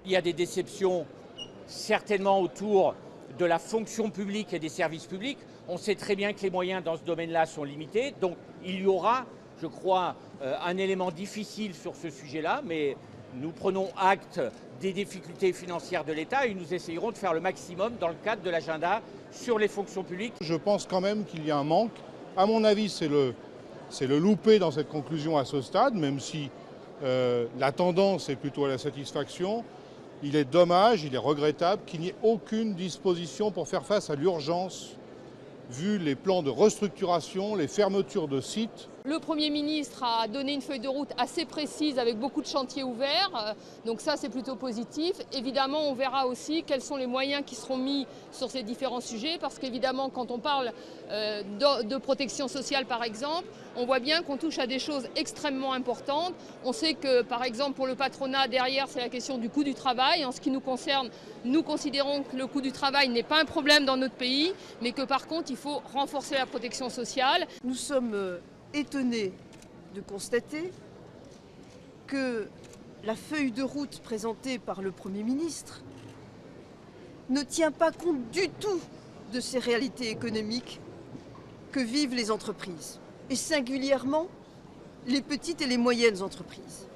Il y a des déceptions certainement autour de la fonction publique et des services publics. On sait très bien que les moyens dans ce domaine-là sont limités. Donc il y aura, je crois, un élément difficile sur ce sujet-là, mais nous prenons acte des difficultés financières de l'État et nous essayerons de faire le maximum dans le cadre de l'agenda sur les fonctions publiques. Je pense quand même qu'il y a un manque. À mon avis, c'est le loupé dans cette conclusion à ce stade, même si la tendance est plutôt à la satisfaction. Il est dommage, il est regrettable qu'il n'y ait aucune disposition pour faire face à l'urgence, vu les plans de restructuration, les fermetures de sites. Le Premier ministre a donné une feuille de route assez précise avec beaucoup de chantiers ouverts, donc ça c'est plutôt positif. Évidemment on verra aussi quels sont les moyens qui seront mis sur ces différents sujets, parce qu'évidemment quand on parle de protection sociale par exemple, on voit bien qu'on touche à des choses extrêmement importantes. On sait que par exemple pour le patronat derrière c'est la question du coût du travail. En ce qui nous concerne, nous considérons que le coût du travail n'est pas un problème dans notre pays, mais que par contre il faut renforcer la protection sociale. Nous sommes étonné de constater que la feuille de route présentée par le Premier ministre ne tient pas compte du tout de ces réalités économiques que vivent les entreprises, et singulièrement les petites et les moyennes entreprises.